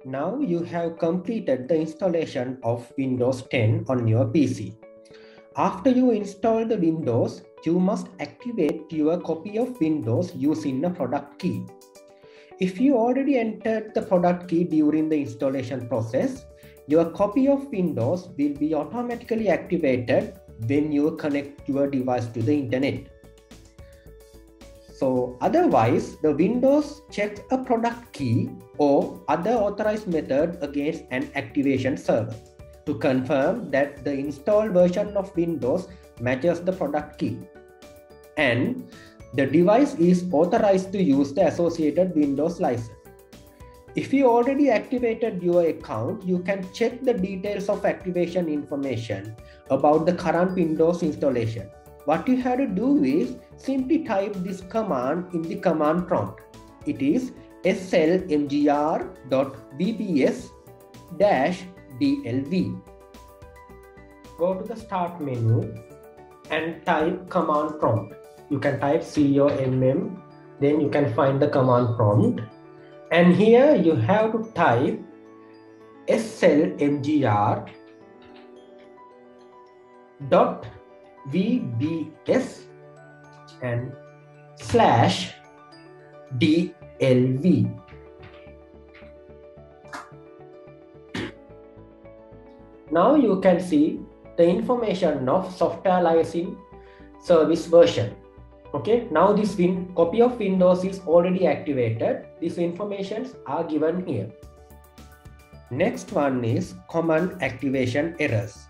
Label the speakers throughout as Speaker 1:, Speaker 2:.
Speaker 1: Now you have completed the installation of Windows 10 on your PC. After you install the Windows, you must activate your copy of Windows using a product key. If you already entered the product key during the installation process, your copy of Windows will be automatically activated when you connect your device to the internet. So otherwise, the Windows checks a product key or other authorized method against an activation server to confirm that the installed version of Windows matches the product key and the device is authorized to use the associated Windows license. If you already activated your account, you can check the details of activation information about the current Windows installation. What you have to do is simply type this command in the command prompt. It is slmgr.vps-dlv. Go to the start menu and type command prompt. You can type COMM, then you can find the command prompt. And here you have to type slmgr.vbs and /dlv. Now you can see the information of software licensing service version. Okay, now this copy of Windows is already activated. These informations are given here. Next one is command activation errors.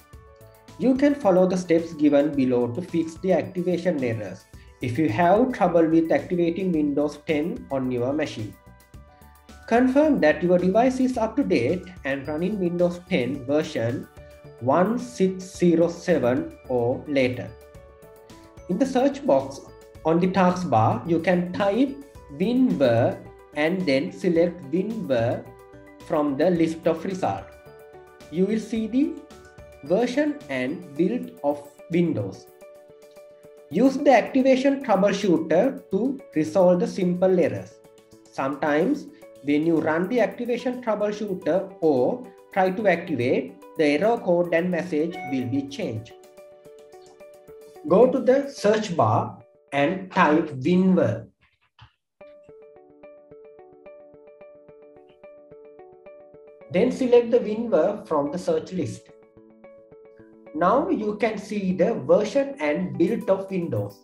Speaker 1: You can follow the steps given below to fix the activation errors if you have trouble with activating Windows 10 on your machine. Confirm that your device is up to date and running Windows 10 version 1607 or later. In the search box on the taskbar, you can type WinVer and then select WinVer from the list of results. You will see the version and build of Windows. Use the activation troubleshooter to resolve the simple errors. Sometimes when you run the activation troubleshooter or try to activate, the error code and message will be changed. Go to the search bar and type WinVer. Then select the WinVer from the search list. Now you can see the version and build of Windows.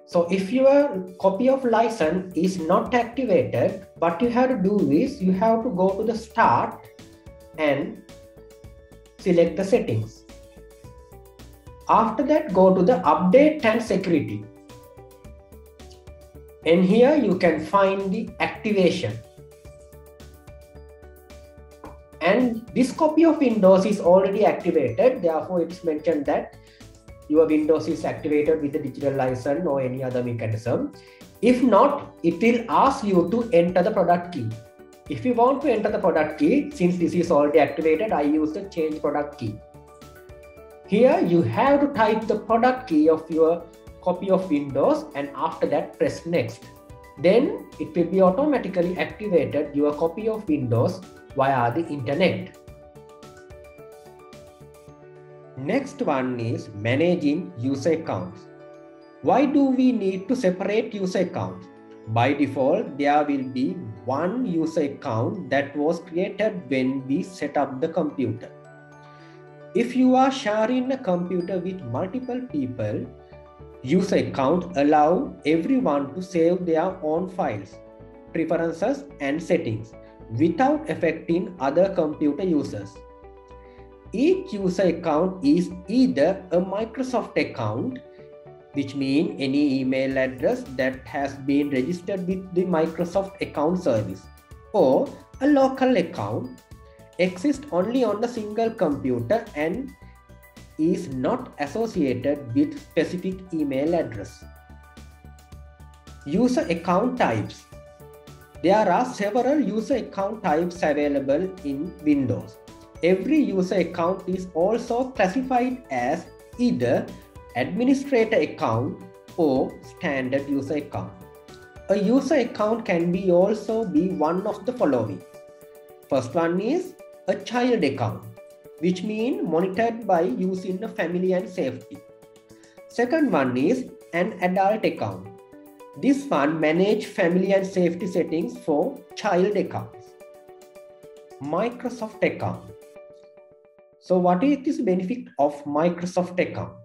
Speaker 1: So if your copy of license is not activated, what you have to do is you have to go to the start and select the settings. After that, go to the update and security. And here you can find the activation. And this copy of Windows is already activated. Therefore, it's mentioned that your Windows is activated with the digital license or any other mechanism. If not, it will ask you to enter the product key. If you want to enter the product key, since this is already activated, I use the change product key. Here you have to type the product key of your copy of Windows and after that press next. Then it will be automatically activated your copy of Windows via the internet. Next one is managing user accounts. Why do we need to separate user accounts? By default, there will be one user account that was created when we set up the computer. If you are sharing a computer with multiple people, user accounts allow everyone to save their own files, preferences, and settings without affecting other computer users. Each user account is either a Microsoft account, which means any email address that has been registered with the Microsoft account service, or a local account, exists only on a single computer and is not associated with specific email address. User account types. There are several user account types available in Windows. Every user account is also classified as either administrator account or standard user account. A user account can be also be one of the following. First one is a child account, which means monitored by using a family and safety. Second one is an adult account. This one manage family and safety settings for child accounts. Microsoft account. So what is this benefit of Microsoft account?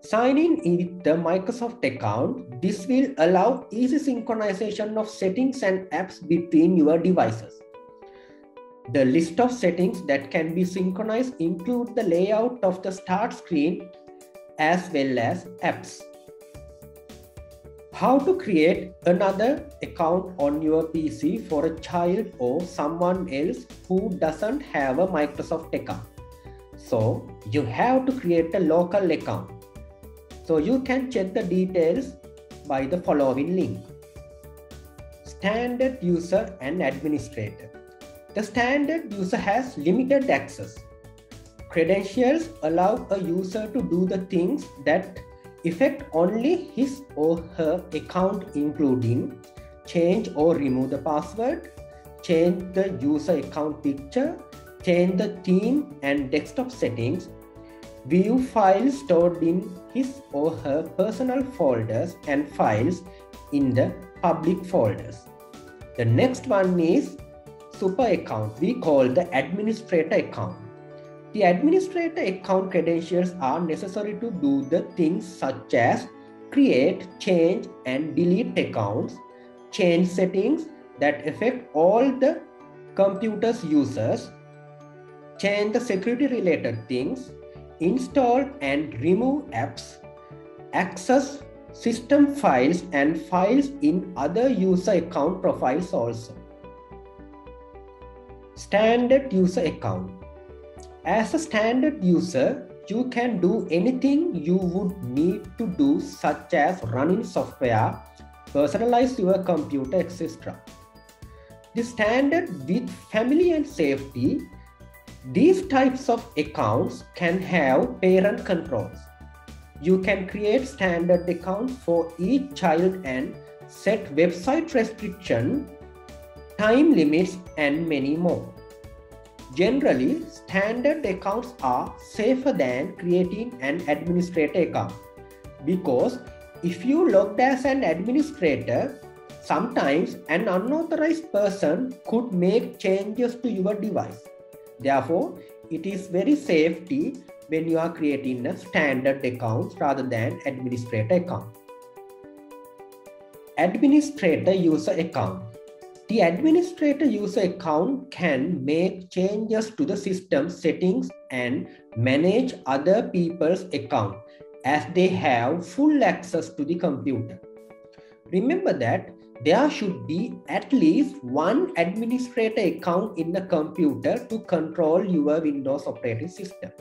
Speaker 1: Signing in with the Microsoft account, this will allow easy synchronization of settings and apps between your devices. The list of settings that can be synchronized include the layout of the start screen as well as apps. How to create another account on your PC for a child or someone else who doesn't have a Microsoft account. So you have to create a local account. So you can check the details by the following link. Standard user and administrator. The standard user has limited access. Credentials allow a user to do the things that affect only his or her account, including change or remove the password, change the user account picture, change the theme and desktop settings, view files stored in his or her personal folders and files in the public folders. The next one is super account. We call the administrator account. The administrator account credentials are necessary to do the things such as create, change and delete accounts, change settings that affect all the computer's users, change the security related things, install and remove apps, access system files and files in other user account profiles also. Standard user account. As a standard user, you can do anything you would need to do, such as running software, personalize your computer, etc. The standard with family and safety, these types of accounts can have parent controls. You can create standard accounts for each child and set website restriction, time limits, and many more. Generally, standard accounts are safer than creating an administrator account, because if you logged as an administrator, sometimes an unauthorized person could make changes to your device. Therefore, it is very safety when you are creating a standard account rather than administrator account. Administrator user account. The administrator user account can make changes to the system settings and manage other people's account as they have full access to the computer. Remember that there should be at least one administrator account in the computer to control your Windows operating system.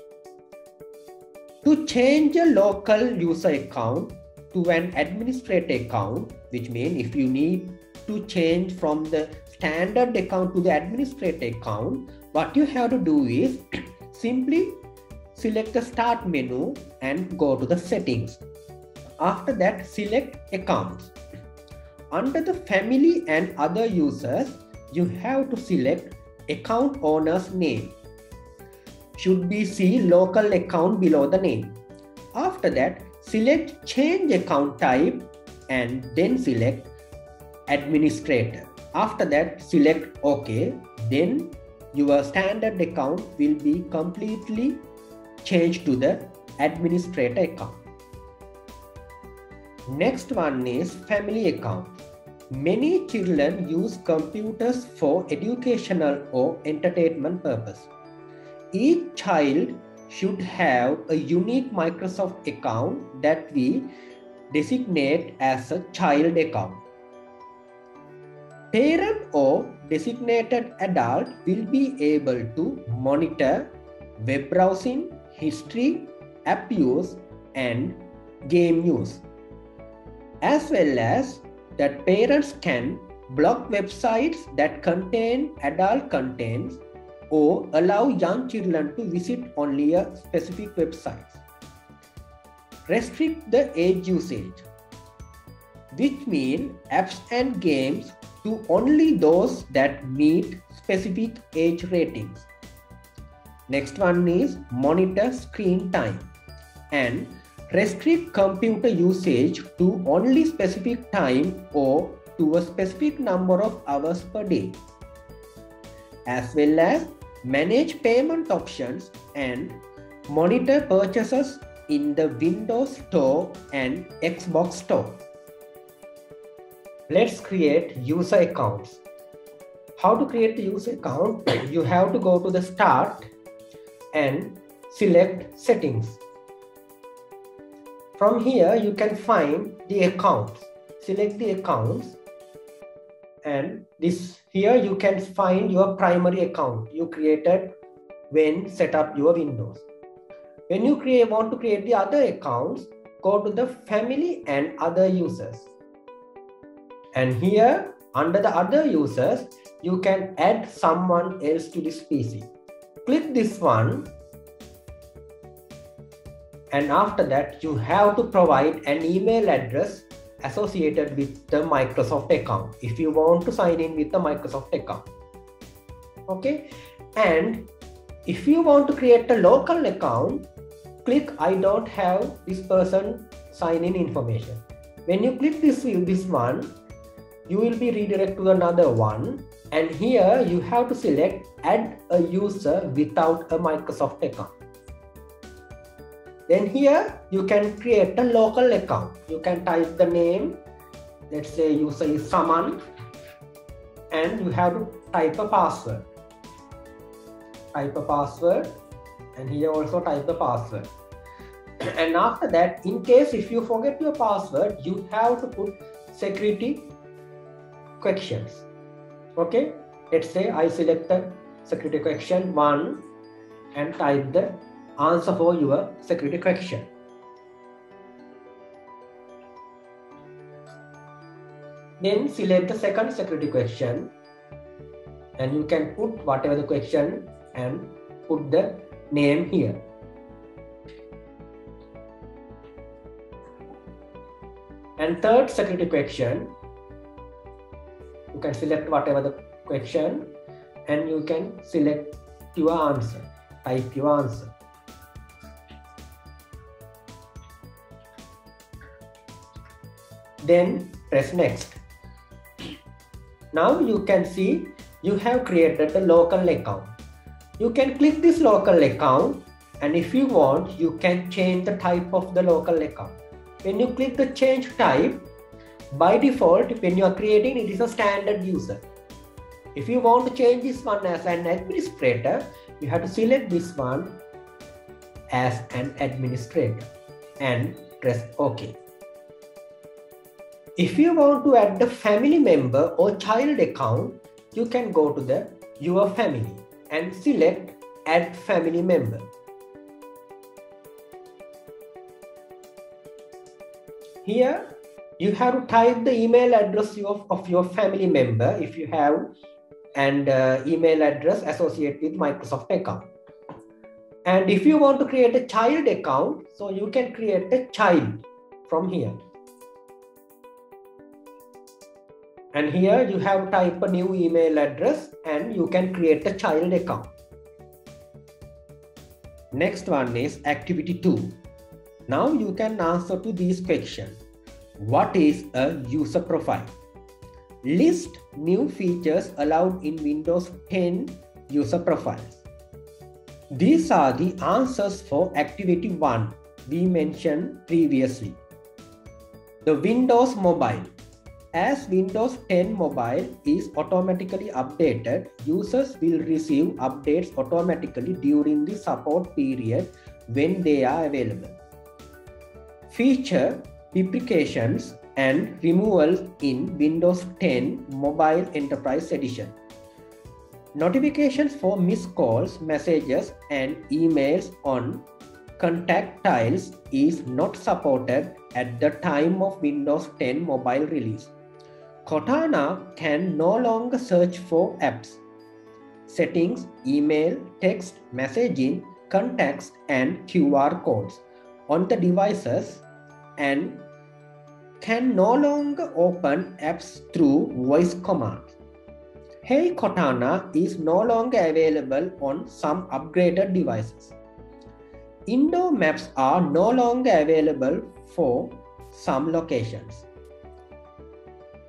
Speaker 1: To change a local user account to an administrator account, which means if you need to change from the standard account to the administrator account, what you have to do is simply select the start menu and go to the settings. After that, select accounts. Under the family and other users, you have to select account owner's name. Should be see local account below the name. After that, select change account type and then select administrator. After that, select OK. Then your standard account will be completely changed to the administrator account. Next one is family account. Many children use computers for educational or entertainment purpose. Each child should have a unique Microsoft account that we designate as a child account. Parent or designated adult will be able to monitor web browsing, history, app use, and game use. As well as that parents can block websites that contain adult contents or allow young children to visit only a specific website. Restrict the age usage. which means apps and games to only those that meet specific age ratings. Next one is monitor screen time and restrict computer usage to only specific time or to a specific number of hours per day, as well as manage payment options and monitor purchases in the Windows Store and Xbox Store. Let's create user accounts. How to create the user account? You have to go to the Start and select Settings. From here, you can find the accounts. Select the accounts, and here you can find your primary account you created when set up your Windows. When you want to create the other accounts, go to the Family and Other Users. And here, under the Other Users, you can add someone else to this PC. Click this one. And after that, you have to provide an email address associated with the Microsoft account if you want to sign in with the Microsoft account. Okay. And if you want to create a local account, click I don't have this person sign in information. When you click this one, you will be redirected to another one. And here you have to select add a user without a Microsoft account. Then here you can create a local account. You can type the name. Let's say user is Saman, and you have to type a password. Type a password, and here also type the password. And after that, in case if you forget your password, you have to put security questions. Okay, let's say I select the security question 1 and type the answer for your security question. Then select the second security question, and you can put whatever the question and put the name here. And third security question, you can select whatever the question and you can select your answer. Type your answer. Then press next. Now you can see you have created the local account. You can click this local account, and if you want, you can change the type of the local account. When you click the change type, by default, when you are creating, it is a standard user. If you want to change this one as an administrator, you have to select this one as an administrator and press OK. If you want to add the family member or child account, you can go to the Your Family and select Add Family Member. Here, you have to type the email address of your family member if you have an email address associated with Microsoft account. And if you want to create a child account, so you can create a child from here. And here you have to type a new email address and you can create a child account. Next one is activity 2. Now you can answer to these questions. What is a user profile? List new features allowed in Windows 10 user profiles. These are the answers for activity 1 we mentioned previously. The Windows Mobile. As Windows 10 Mobile is automatically updated, users will receive updates automatically during the support period when they are available. Feature deprecations and removals in Windows 10 Mobile Enterprise Edition. Notifications for missed calls, messages, and emails on contact tiles is not supported at the time of Windows 10 Mobile release. Cortana can no longer search for apps. Settings, email, text, messaging, contacts, and QR codes on the devices and can no longer open apps through voice commands. Hey Cortana is no longer available on some upgraded devices. Indoor maps are no longer available for some locations.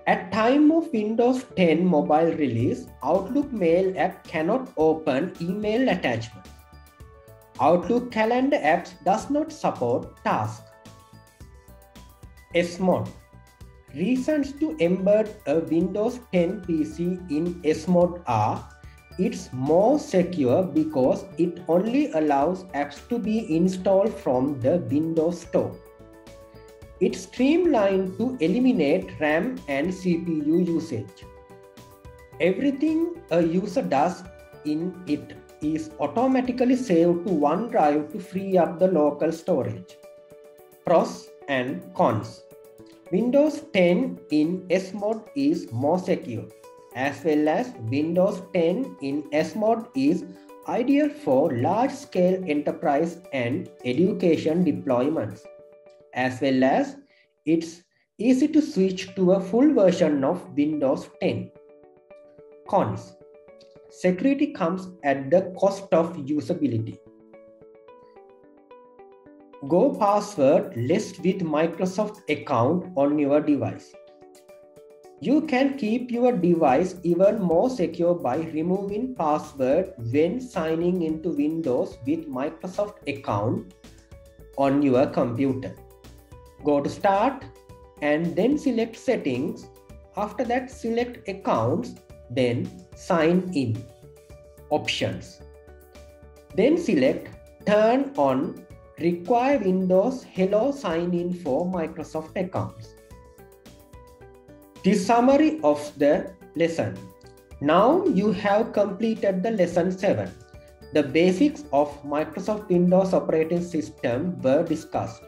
Speaker 1: At time of Windows 10 mobile release, Outlook Mail app cannot open email attachments. Outlook Calendar apps does not support tasks. SMOD. Reasons to embed a Windows 10 PC in SMOD are: it's more secure because it only allows apps to be installed from the Windows Store. It's streamlined to eliminate RAM and CPU usage. Everything a user does in it is automatically saved to OneDrive to free up the local storage. Pros and cons. Windows 10 in SMOD is more secure, as well as Windows 10 in SMOD is ideal for large-scale enterprise and education deployments, as well as it's easy to switch to a full version of Windows 10. Cons. Security comes at the cost of usability. Go password-less with Microsoft account on your device. You can keep your device even more secure by removing password when signing into Windows with Microsoft account on your computer. Go to Start and then select Settings. After that, select Accounts, then Sign In. Options. Then select Turn on Require Windows Hello Sign In for Microsoft accounts. The summary of the lesson. Now you have completed the lesson 7. The basics of Microsoft Windows operating system were discussed.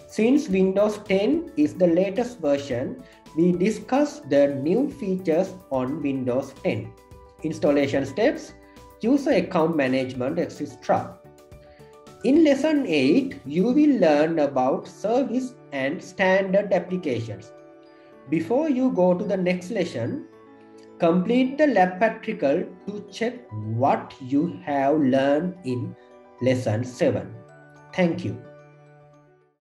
Speaker 1: Since Windows 10 is the latest version, we discussed the new features on Windows 10, installation steps, user account management, etc. In lesson 8, you will learn about service and standard applications. Before you go to the next lesson, complete the lab practical to check what you have learned in lesson 7. Thank you.